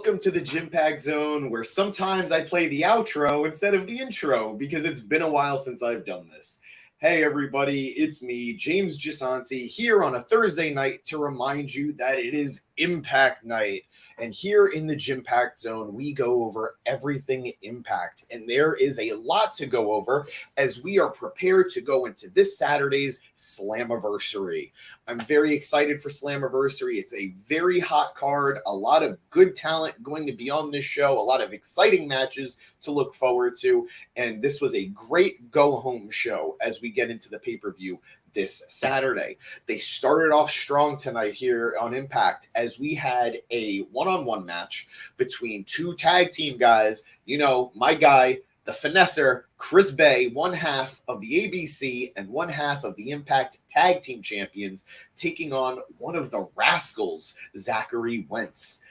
welcome to the Gym Pack Zone, where sometimes I play the outro instead of the intro because it's been a while since I've done this. Hey everybody, it's me, James Gisanti, here on a Thursday night to remind you that it is Impact Night. And here in the Gym Pack Zone, we go over everything Impact. And there is a lot to go over as we are prepared to go into this Saturday's Slammiversary. I'm very excited for Slammiversary. It's a very hot card, a lot of good talent going to be on this show, a lot of exciting matches to look forward to. And this was a great go-home show as we get into the pay-per-view this Saturday. They started off strong tonight here on Impact as we had a one-on-one match between two tag team guys. You know, my guy, the finesser, Chris Bay, one half of the ABC and one half of the Impact Tag Team Champions, taking on one of the Rascals, Zachary Wentz.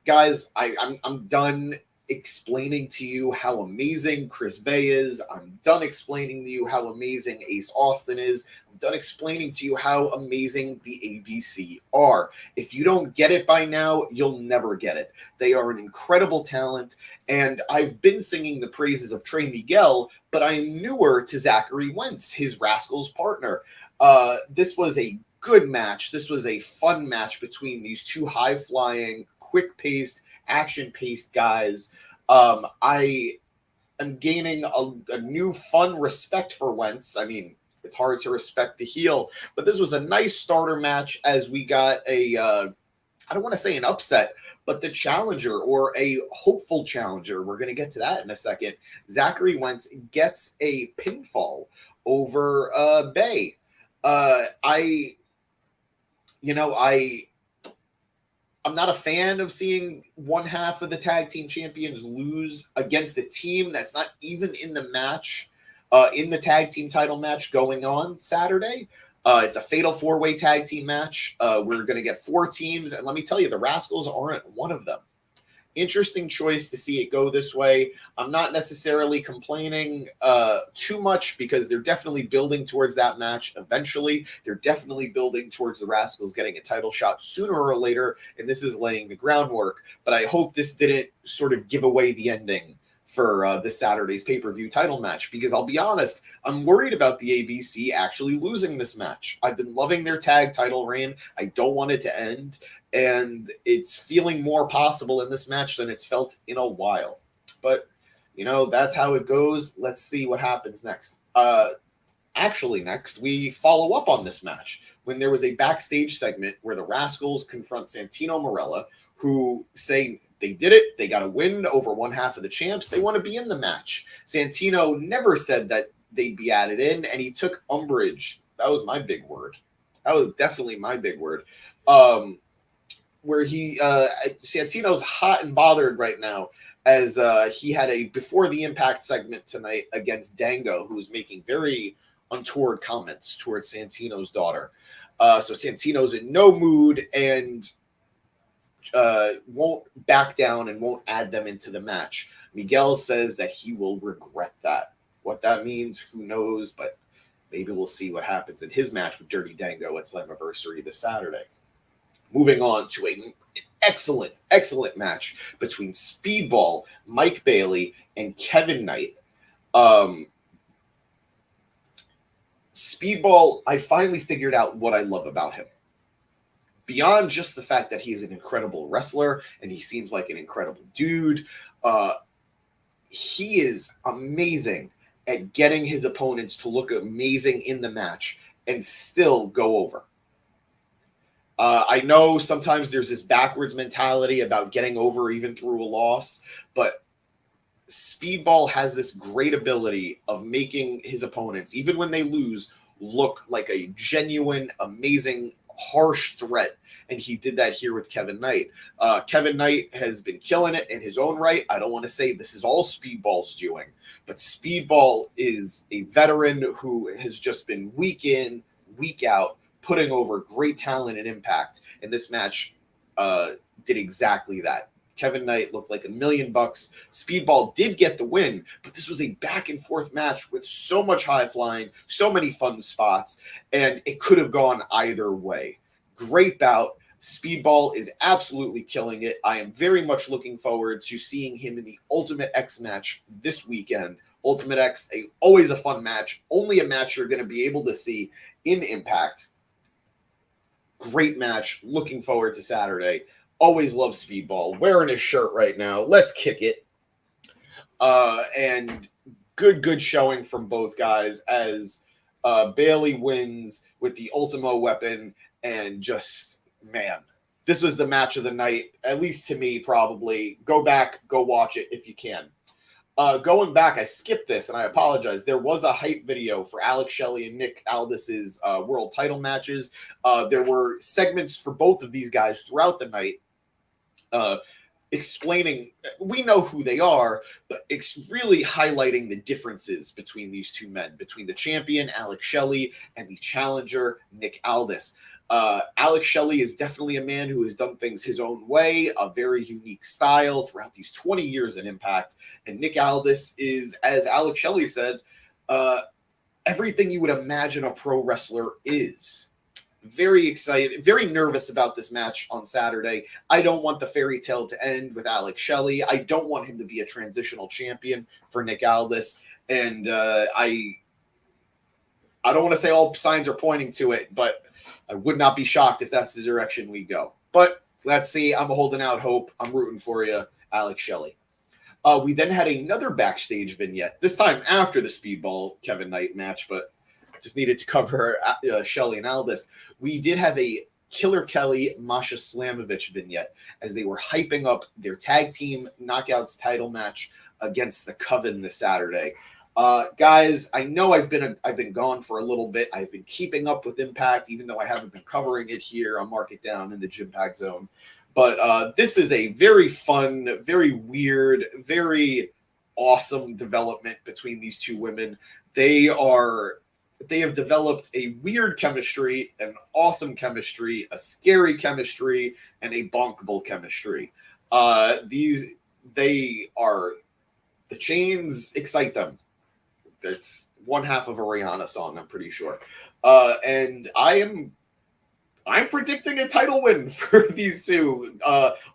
Guys, I'm done explaining to you how amazing Chris Bay is. I'm done explaining to you how amazing Ace Austin is. I'm done explaining to you how amazing the ABC are. If you don't get it by now, you'll never get it. They are an incredible talent, and I've been singing the praises of Trey Miguel, but I am newer to Zachary Wentz, his Rascals partner. This was a good match. This was a fun match between these two high-flying, quick-paced, action-paced guys. I am gaining a new fun respect for Wentz. I mean, it's hard to respect the heel, but this was a nice starter match as we got a, I don't want to say an upset, but the challenger or a hopeful challenger, we're going to get to that in a second. Zachary Wentz gets a pinfall over Bay. I'm not a fan of seeing one half of the tag team champions lose against a team that's not even in the match, in the tag team title match going on Saturday. It's a fatal four-way tag team match. We're going to get four teams, and let me tell you, the Rascals aren't one of them. Interesting choice to see it go this way. I'm not necessarily complaining too much because they're definitely building towards that match eventually. They're definitely building towards the Rascals getting a title shot sooner or later, and this is laying the groundwork. But I hope this didn't sort of give away the ending for this Saturday's pay-per-view title match, because I'll be honest, I'm worried about the ABC actually losing this match. I've been loving their tag title reign. I don't want it to end, and it's feeling more possible in this match than it's felt in a while. But, you know, that's how it goes. Let's see what happens next. Next, we follow up on this match when there was a backstage segment where the Rascals confront Santino Marella, who say they did it, they got a win over one half of the champs, they want to be in the match. Santino never said that they'd be added in, and he took umbrage. That was my big word. That was definitely my big word. Where Santino's hot and bothered right now as he had a before the Impact segment tonight against Dango, who was making very untoward comments towards Santino's daughter. So Santino's in no mood and won't back down and won't add them into the match. Miguel says that he will regret that. What that means, who knows, but maybe we'll see what happens in his match with Dirty Dango at Slammiversary this Saturday. Moving on to an excellent match between Speedball, Mike Bailey, and Kevin Knight. Speedball, I finally figured out what I love about him. Beyond just the fact that he's an incredible wrestler and he seems like an incredible dude, he is amazing at getting his opponents to look amazing in the match and still go over. I know sometimes there's this backwards mentality about getting over even through a loss, but Speedball has this great ability of making his opponents, even when they lose, look like a genuine, amazing, harsh threat. And he did that here with Kevin Knight. Kevin Knight has been killing it in his own right. I don't want to say this is all Speedball's doing, but Speedball is a veteran who has just been week in, week out, putting over great talent and impact. And this match did exactly that. Kevin Knight looked like $1 million. Speedball did get the win, but this was a back and forth match with so much high flying, so many fun spots, and it could have gone either way. Great bout. Speedball is absolutely killing it. I am very much looking forward to seeing him in the Ultimate X match this weekend. Ultimate X, always a fun match. Only a match you're going to be able to see in Impact. Great match. Looking forward to Saturday. Always love Speedball. Wearing his shirt right now. Let's kick it. And good showing from both guys as Bailey wins with the Ultimo weapon, and just, man, this was the match of the night, at least to me, probably. Go back, go watch it if you can. Going back, I skipped this, and I apologize. There was a hype video for Alex Shelley and Nick Aldis's world title matches. There were segments for both of these guys throughout the night, explaining, we know who they are, but it's really highlighting the differences between these two men, between the champion, Alex Shelley, and the challenger, Nick Aldis. Alex Shelley is definitely a man who has done things his own way, a very unique style throughout these 20 years in Impact. And Nick Aldis is, as Alex Shelley said, everything you would imagine a pro wrestler is. Very excited, very nervous about this match on Saturday. I don't want the fairy tale to end with Alex Shelley. I don't want him to be a transitional champion for Nick Aldis. And I don't want to say all signs are pointing to it, but I would not be shocked if that's the direction we go. But let's see. I'm holding out hope. I'm rooting for you, Alex Shelley. We then had another backstage vignette, this time after the Speedball Kevin Knight match, but just needed to cover Shelley and Aldis. We did have a Killer Kelly, Masha Slamovich vignette as they were hyping up their tag team knockouts title match against the Coven this Saturday. Guys, I know I've been gone for a little bit. I've been keeping up with Impact, even though I haven't been covering it here on Mark It Down in the Jimpact Zone. But this is a very fun, very weird, very awesome development between these two women. They have developed a weird chemistry, an awesome chemistry, a scary chemistry, and a bonkable chemistry. The chains excite them. That's one half of a Rihanna song, I'm pretty sure. And I'm predicting a title win for these two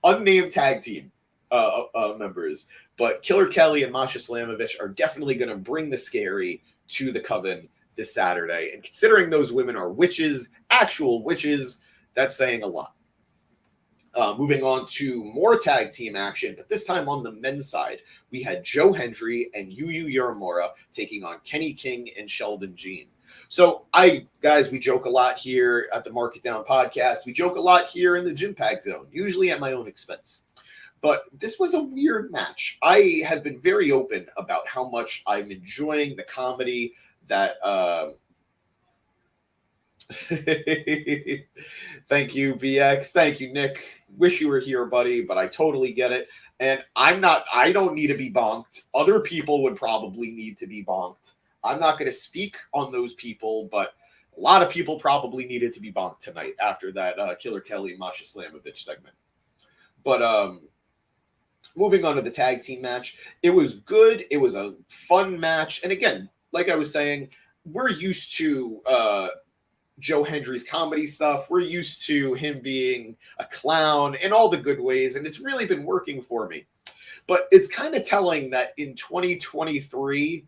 unnamed tag team members. But Killer Kelly and Masha Slamovich are definitely going to bring the scary to the Coven this Saturday. And considering those women are witches, actual witches, that's saying a lot. Moving on to more tag team action, but this time on the men's side, we had Joe Hendry and Yuya Uemura taking on Kenny King and Sheldon Jean. So we joke a lot here at the Mark It Down podcast. We joke a lot here in the Jimpact Zone, usually at my own expense. But this was a weird match. I have been very open about how much I'm enjoying the comedy that thank you, BX. Thank you, Nick. Wish you were here, buddy, but I totally get it. And I don't need to be bonked. Other people would probably need to be bonked. I'm not going to speak on those people, but a lot of people probably needed to be bonked tonight after that Killer Kelly Masha Slamovich segment. But moving on to the tag team match, it was good. It was a fun match. And again, like I was saying, we're used to Joe Hendry's comedy stuff. We're used to him being a clown in all the good ways, and it's really been working for me. But it's kind of telling that in 2023,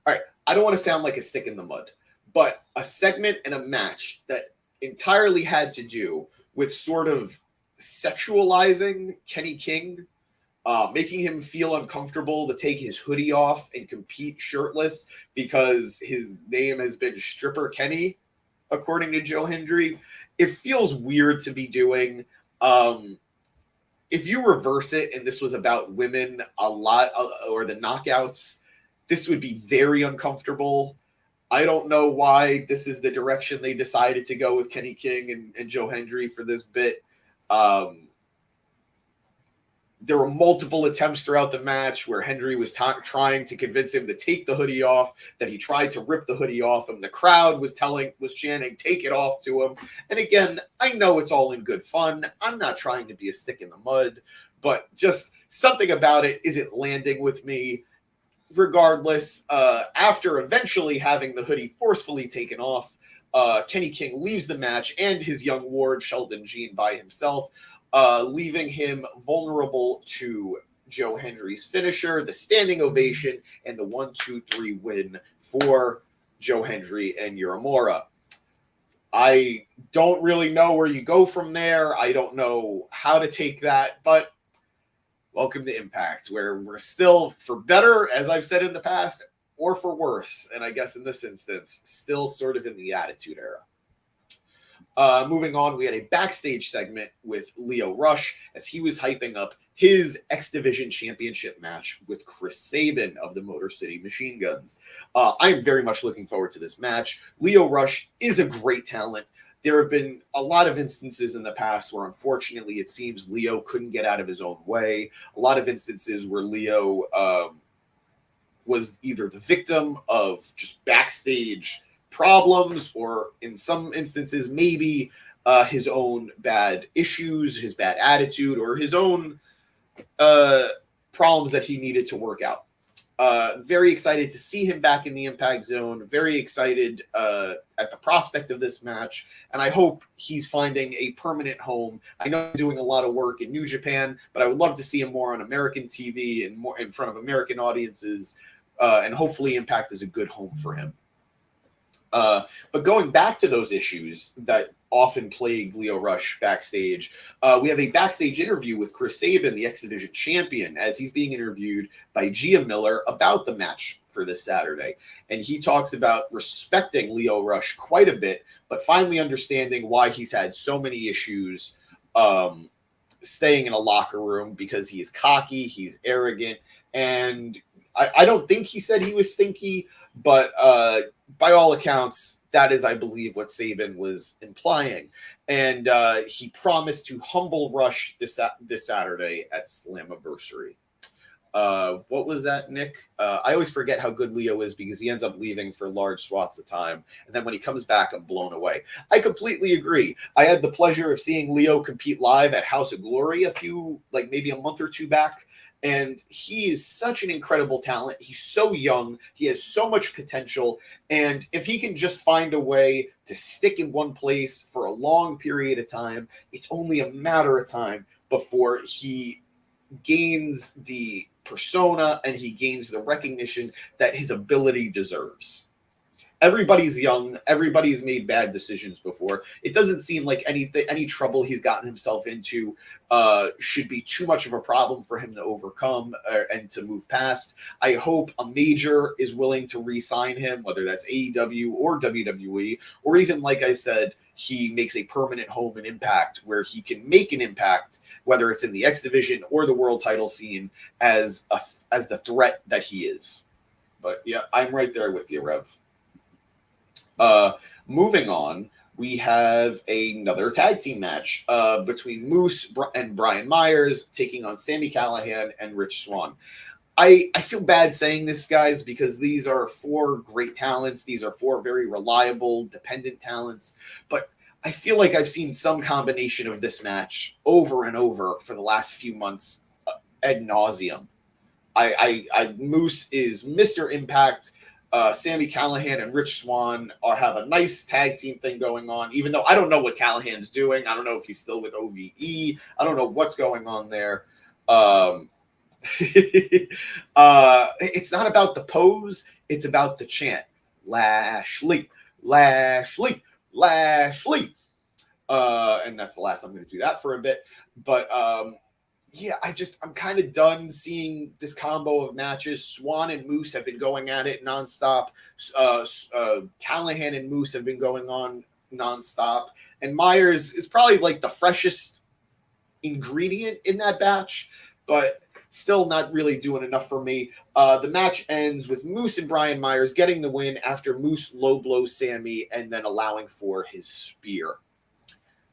all right, I don't want to sound like a stick in the mud, but a segment and a match that entirely had to do with sort of sexualizing Kenny King, making him feel uncomfortable to take his hoodie off and compete shirtless because his name has been Stripper Kenny, according to Joe Hendry. It feels weird to be doing. If you reverse it and this was about women a lot, or the knockouts, this would be very uncomfortable. I don't know why this is the direction they decided to go with Kenny King and Joe Hendry for this bit. There were multiple attempts throughout the match where Hendry was trying to convince him to take the hoodie off, that he tried to rip the hoodie off him. The crowd was chanting, take it off to him. And again, I know it's all in good fun. I'm not trying to be a stick in the mud, but just something about it isn't landing with me. Regardless, after eventually having the hoodie forcefully taken off, Kenny King leaves the match and his young ward, Sheldon Jean, by himself, leaving him vulnerable to Joe Hendry's finisher, the standing ovation, and the 1-2-3 win for Joe Hendry and Uemura. I don't really know where you go from there. I don't know how to take that, but welcome to Impact, where we're still, for better, as I've said in the past, or for worse, and I guess in this instance, still sort of in the Attitude Era. Moving on, we had a backstage segment with Lio Rush as he was hyping up his X Division Championship match with Chris Sabin of the Motor City Machine Guns. I am very much looking forward to this match. Lio Rush is a great talent. There have been a lot of instances in the past where, unfortunately, it seems Lio couldn't get out of his own way. A lot of instances where Lio was either the victim of just backstage problems, or in some instances, maybe his own bad issues, his bad attitude, or his own problems that he needed to work out. Very excited to see him back in the Impact Zone. Very excited at the prospect of this match, and I hope he's finding a permanent home. I know he's doing a lot of work in New Japan, but I would love to see him more on American TV and more in front of American audiences, and hopefully Impact is a good home for him. But going back to those issues that often plague Lio Rush backstage, we have a backstage interview with Chris Sabin, the X Division champion, as he's being interviewed by Gia Miller about the match for this Saturday. And he talks about respecting Lio Rush quite a bit, but finally understanding why he's had so many issues staying in a locker room, because he is cocky, he's arrogant, and I don't think he said he was stinky, but by all accounts, that is, I believe, what Sabin was implying. And he promised to humble Rush this Saturday at Slammiversary. What was that, Nick? I always forget how good Lio is because he ends up leaving for large swaths of time. And then when he comes back, I'm blown away. I completely agree. I had the pleasure of seeing Lio compete live at House of Glory maybe a month or two back. And he is such an incredible talent. He's so young. He has so much potential. And if he can just find a way to stick in one place for a long period of time, it's only a matter of time before he gains the persona and he gains the recognition that his ability deserves. Everybody's young. Everybody's made bad decisions before. It doesn't seem like any trouble he's gotten himself into should be too much of a problem for him to overcome and to move past. I hope a major is willing to re-sign him, whether that's AEW or WWE, or even, like I said, he makes a permanent home in Impact where he can make an impact, whether it's in the X Division or the world title scene, as the threat that he is. But yeah, I'm right there with you, Rev. Moving on, we have another tag team match between Moose and Brian Myers taking on Sami Callihan and Rich Swann. I feel bad saying this, guys, because these are four great talents. These are four very reliable, dependent talents. But I feel like I've seen some combination of this match over and over for the last few months ad nauseum. Moose is Mr. Impact. Sami Callihan and Rich Swann have a nice tag team thing going on, even though I don't know what Callahan's doing. I don't know if he's still with OVE. I don't know what's going on there. It's not about the pose. It's about the chant. Lashley, Lashley, Lashley. And that's the last I'm going to do that for a bit. But yeah, I'm kind of done seeing this combo of matches. Swann and Moose have been going at it nonstop. Callihan and Moose have been going on nonstop. And Myers is probably like the freshest ingredient in that batch, but still not really doing enough for me. The match ends with Moose and Brian Myers getting the win after Moose low blows Sami and then allowing for his spear.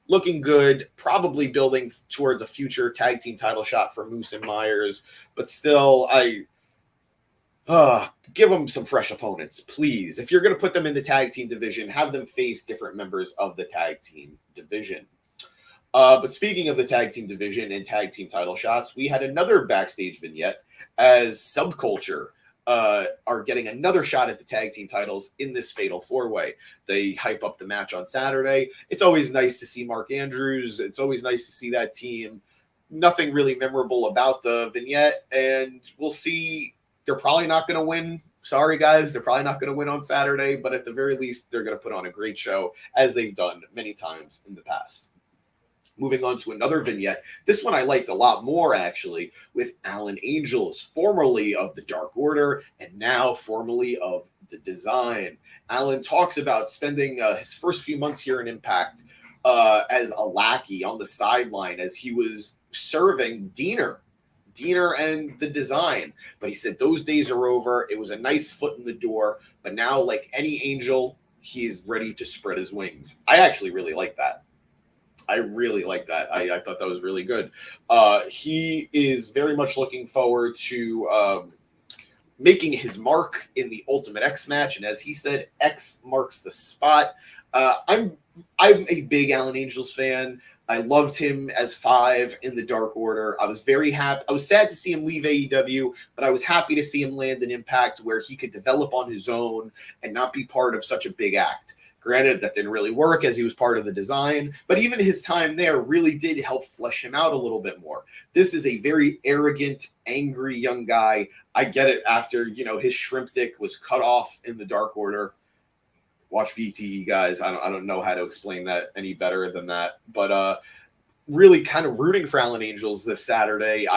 Looking good, probably building towards a future tag team title shot for Moose and Myers, but still, give them some fresh opponents, please. If you're going to put them in the tag team division, have them face different members of the tag team division. But speaking of the tag team division and tag team title shots, we had another backstage vignette as Subculture are getting another shot at the tag team titles in this fatal four-way. They hype up the match on Saturday. It's always nice to see Mark Andrews. It's always nice to see that team. Nothing really memorable about the vignette, and we'll see. They're probably not going to win. Sorry, guys, they're probably not going to win on Saturday, but at the very least, they're going to put on a great show, as they've done many times in the past. Moving on to another vignette. This one I liked a lot more, actually, with Alan Angels, formerly of the Dark Order and now formerly of the Design. Alan talks about spending his first few months here in Impact as a lackey on the sideline as he was serving Diener and the Design. But he said those days are over. It was a nice foot in the door. But now, like any angel, he's ready to spread his wings. I actually really like that. I really like that. I thought that was really good. He is very much looking forward to making his mark in the Ultimate X match. And as he said, X marks the spot. I'm a big Alan Angels fan. I loved him as 5 in the Dark Order. I was very happy. I was sad to see him leave AEW, but I was happy to see him land an Impact where he could develop on his own and not be part of such a big act. Granted, that didn't really work as he was part of the Design, but even his time there really did help flesh him out a little bit more. This is a very arrogant, angry young guy. I get it after, his shrimp dick was cut off in the Dark Order. Watch BTE, guys. I don't know how to explain that any better than that. But really kind of rooting for Alan Angels this Saturday.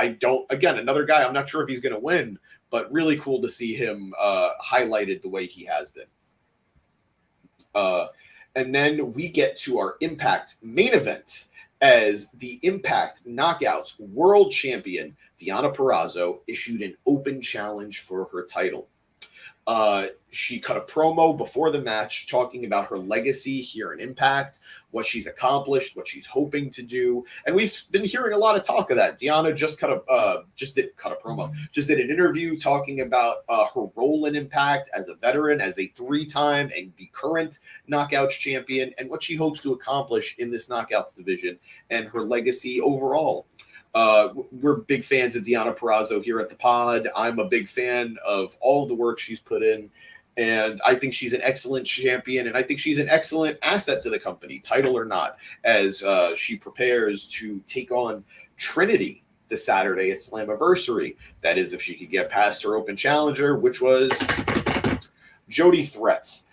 Again, another guy, I'm not sure if he's going to win, but really cool to see him highlighted the way he has been. And then we get to our Impact main event as the Impact Knockouts World Champion, Deonna Purrazzo, issued an open challenge for her title. She cut a promo before the match talking about her legacy here in Impact, what she's accomplished, what she's hoping to do. And we've been hearing a lot of talk of that. Deonna just did an interview talking about her role in Impact as a veteran, as a 3-time and the current Knockouts champion, and what she hopes to accomplish in this Knockouts division and her legacy overall. We're big fans of Deonna Purrazzo here at the pod. I'm a big fan of all of the work she's put in, and I think she's an excellent champion, and I think she's an excellent asset to the company, title or not, as she prepares to take on Trinity this Saturday at Slammiversary. That is, if she could get past her open challenger, which was Jody Threats.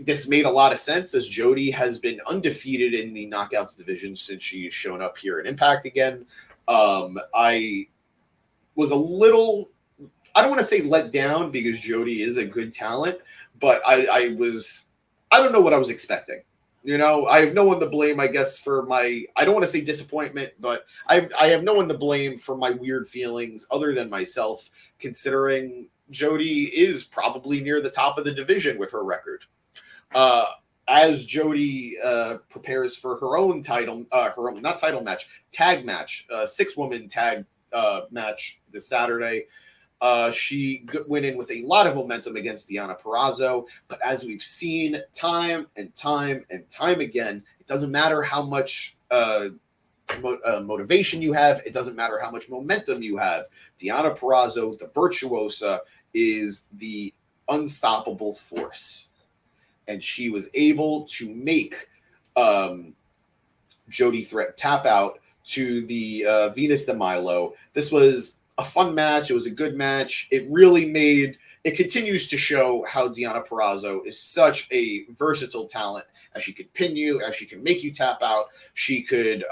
This made a lot of sense as Jody has been undefeated in the Knockouts division since she's shown up here at Impact again. I was a little, I don't want to say let down because Jody is a good talent, but I don't know what I was expecting. I have no one to blame, I guess, for I don't want to say disappointment, but I have no one to blame for my weird feelings other than myself, considering Jody is probably near the top of the division with her record. As Jody prepares for her own title, tag match, 6-woman tag match this Saturday. She went in with a lot of momentum against Deonna Purrazzo, but as we've seen time and time again, it doesn't matter how much motivation you have. It doesn't matter how much momentum you have. Deonna Purrazzo, the virtuosa, is the unstoppable force. And she was able to make Jody Threat tap out to the Venus de Milo. This was a fun match. It was a good match. It continues to show how Deonna Purrazzo is such a versatile talent. As she could pin you, as she can make you tap out, she could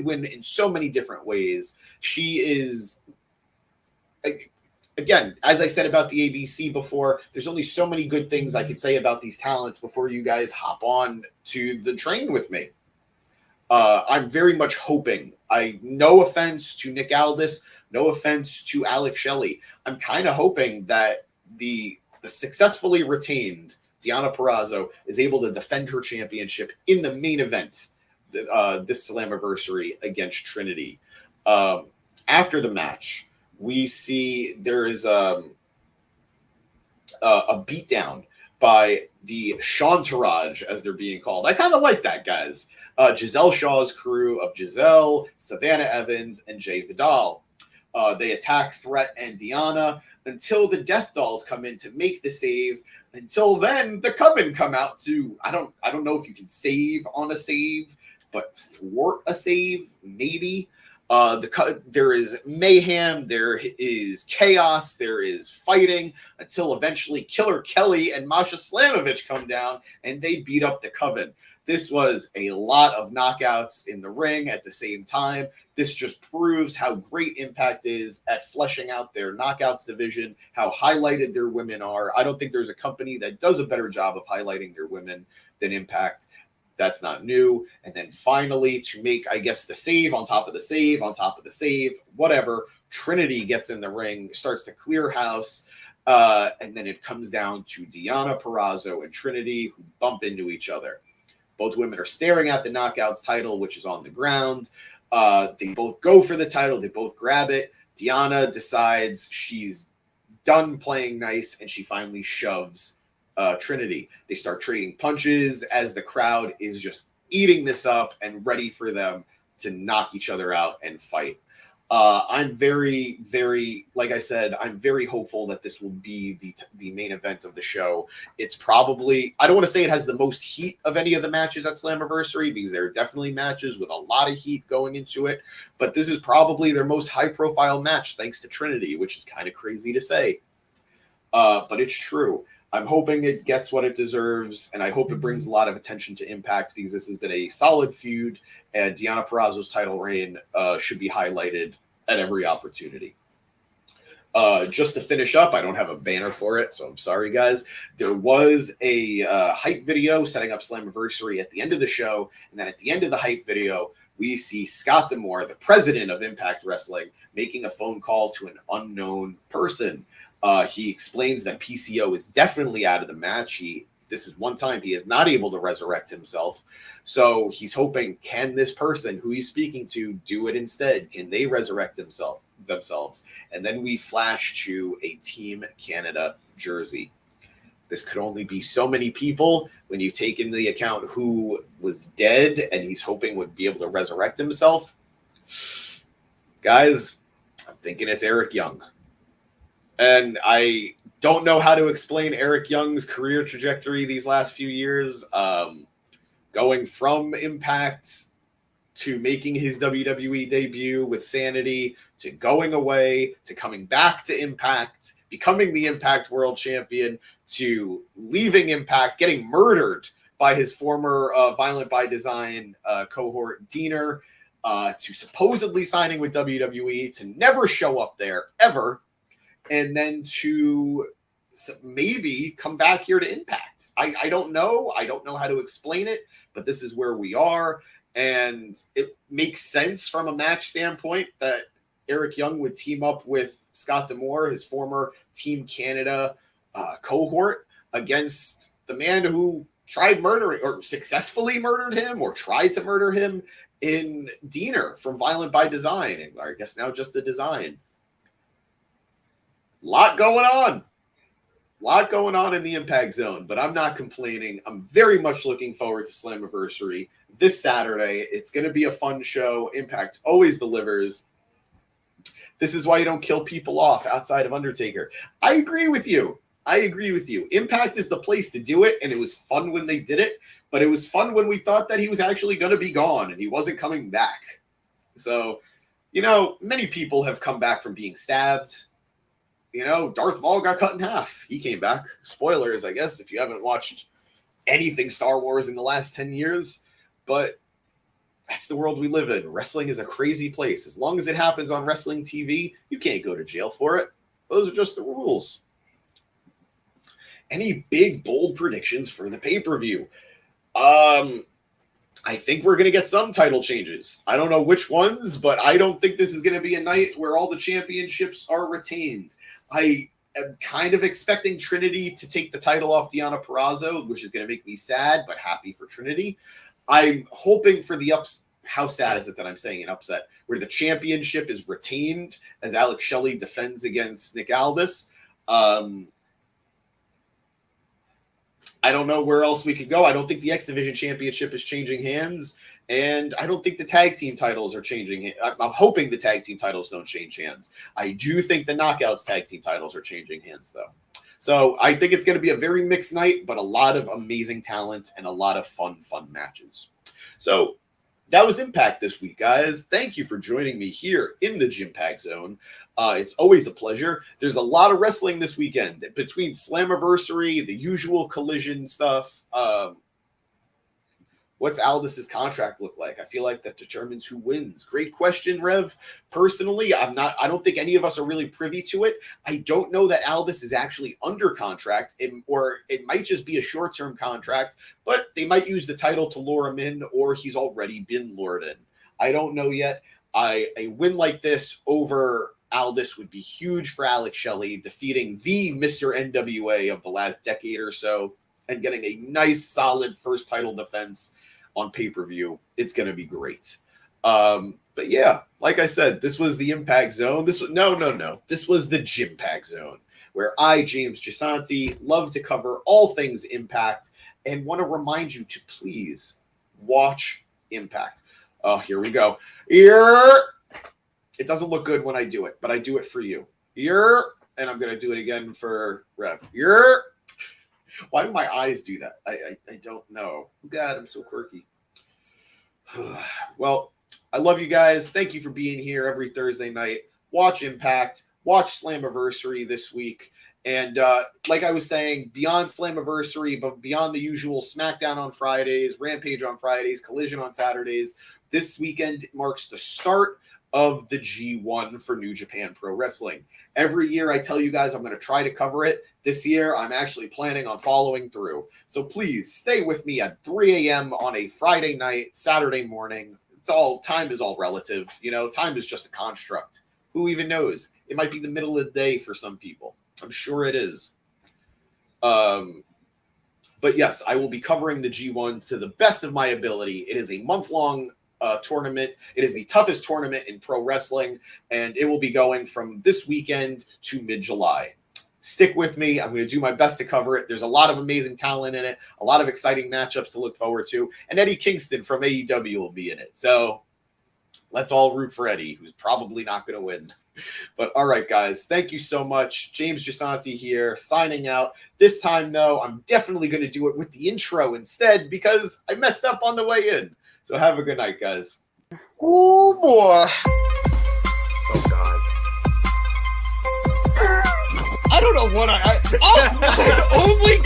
win in so many different ways. She is, again, as I said about the ABC before, there's only so many good things I could say about these talents before you guys hop on to the train with me. I'm very much hoping. No offense to Nick Aldis, no offense to Alex Shelley. I'm kind of hoping that the successfully retained Deonna Purrazzo is able to defend her championship in the main event this Slammiversary against Trinity. After the match, we see there is a beatdown by the Shantaraj, as they're being called. I kind of like that, guys. Giselle Shaw's crew of Giselle, Savannah Evans, and Jay Vidal. They attack Threat and Deanna until the Death Dolls come in to make the save. Until then, the Coven come out to, I don't know if you can save on a save, but thwart a save, maybe. There is mayhem, there is chaos, there is fighting, until eventually Killer Kelly and Masha Slamovich come down and they beat up the Coven. This was a lot of knockouts in the ring at the same time. This just proves how great Impact is at fleshing out their knockouts division, how highlighted their women are. I don't think there's a company that does a better job of highlighting their women than Impact. That's not new. And then finally, to make, I guess, the save on top of the save on top of the save, whatever, Trinity gets in the ring, starts to clear house. And then it comes down to Deanna Purrazzo and Trinity, who bump into each other. Both women are staring at the Knockouts title, which is on the ground. They both go for the title. They both grab it. Deanna decides she's done playing nice, and she finally shoves Trinity. They start trading punches as the crowd is just eating this up and ready for them to knock each other out and fight. I'm very, very, like I said, I'm very hopeful that this will be the main event of the show. It's probably, I don't want to say it has the most heat of any of the matches at Slammiversary, because there are definitely matches with a lot of heat going into it, but this is probably their most high-profile match, thanks to Trinity, which is kind of crazy to say. But it's true. I'm hoping it gets what it deserves, and I hope it brings a lot of attention to Impact, because this has been a solid feud, and Deanna Purrazzo's title reign should be highlighted at every opportunity. Just to finish up, I don't have a banner for it, so I'm sorry, guys. There was a hype video setting up Slammiversary at the end of the show, and then at the end of the hype video, we see Scott D'Amore, the president of Impact Wrestling, making a phone call to an unknown person. He explains that PCO is definitely out of the match. This is one time he is not able to resurrect himself. So he's hoping, can this person who he's speaking to do it instead? Can they resurrect themselves? And then we flash to a Team Canada jersey. This could only be so many people when you take into the account who was dead and he's hoping would be able to resurrect himself. Guys, I'm thinking it's Eric Young. And I don't know how to explain Eric Young's career trajectory these last few years. Going from Impact to making his WWE debut with Sanity, to going away, to coming back to Impact, becoming the Impact World Champion, to leaving Impact, getting murdered by his former Violent by Design cohort, Diener, to supposedly signing with WWE, to never show up there, ever, and then to maybe come back here to Impact. I don't know. I don't know how to explain it, but this is where we are. And it makes sense from a match standpoint that Eric Young would team up with Scott D'Amore, his former Team Canada cohort, against the man who tried murdering or successfully murdered him or tried to murder him in Diener from Violent by Design. And I guess now just the Design. Lot going on in the Impact Zone, but I'm not complaining. I'm very much looking forward to Slammiversary this Saturday. It's going to be a fun show. Impact always delivers. This is why you don't kill people off outside of Undertaker. I agree with you. Impact is the place to do it, and it was fun when they did it, but it was fun when we thought that he was actually going to be gone and he wasn't coming back. So, many people have come back from being stabbed. Darth Maul got cut in half. He came back. Spoilers, I guess, if you haven't watched anything Star Wars in the last 10 years. But that's the world we live in. Wrestling is a crazy place. As long as it happens on wrestling TV, you can't go to jail for it. Those are just the rules. Any big, bold predictions for the pay-per-view? I think we're going to get some title changes. I don't know which ones, but I don't think this is going to be a night where all the championships are retained. I am kind of expecting Trinity to take the title off Deanna Purrazzo, which is going to make me sad, but happy for Trinity. I'm hoping for the how sad is it that I'm saying an upset, where the championship is retained as Alex Shelley defends against Nick Aldis. I don't know where else we could go. I don't think the X Division Championship is changing hands, and I don't think the tag team titles are changing. I'm hoping the tag team titles don't change hands. I do think the Knockouts tag team titles are changing hands, though. So I think it's going to be a very mixed night, but a lot of amazing talent and a lot of fun matches. So that was Impact this week, guys. Thank you for joining me here in the Jimpact Zone. It's always a pleasure. There's a lot of wrestling this weekend between Slammiversary, the usual Collision stuff. What's Aldis's contract look like? I feel like that determines who wins. Great question, Rev. Personally, I don't think any of us are really privy to it. I don't know that Aldis is actually under contract, or it might just be a short-term contract, but they might use the title to lure him in, or he's already been lured in. I don't know yet. A win like this over Aldis would be huge for Alex Shelley, defeating the Mr. NWA of the last decade or so, and getting a nice, solid first title defense on pay-per-view. It's going to be great. But yeah, like I said, this was the Impact Zone. This was This was the Jimpact Zone, where I, James Gisanti, love to cover all things Impact and want to remind you to please watch Impact. Oh, here we go. Here. It doesn't look good when I do it, but I do it for you. Here. And I'm going to do it again for Rev. Here. Why do my eyes do that? I don't know. God, I'm so quirky. Well, I love you guys. Thank you for being here every Thursday night. Watch Impact. Watch Slammiversary this week. And like I was saying, beyond Slammiversary, but beyond the usual SmackDown on Fridays, Rampage on Fridays, Collision on Saturdays, this weekend marks the start of the G1 for New Japan Pro Wrestling. Every year I tell you guys I'm going to try to cover it. This year I'm actually planning on following through. So please stay with me at 3 a.m. on a Friday night, Saturday morning. Time is all relative. Time is just a construct. Who even knows? It might be the middle of the day for some people. I'm sure it is. But yes, I will be covering the G1 to the best of my ability. It is a month-long tournament. It is the toughest tournament in pro wrestling, and it will be going from this weekend to mid-July. Stick with me. I'm going to do my best to cover it. There's a lot of amazing talent in it, a lot of exciting matchups to look forward to, and Eddie Kingston from AEW will be in it. So let's all root for Eddie, who's probably not going to win. But all right, guys, thank you so much. James Gisanti here, signing out. This time, though, I'm definitely going to do it with the intro instead because I messed up on the way in. So have a good night, guys. Oh, boy. Oh, God. I don't know what only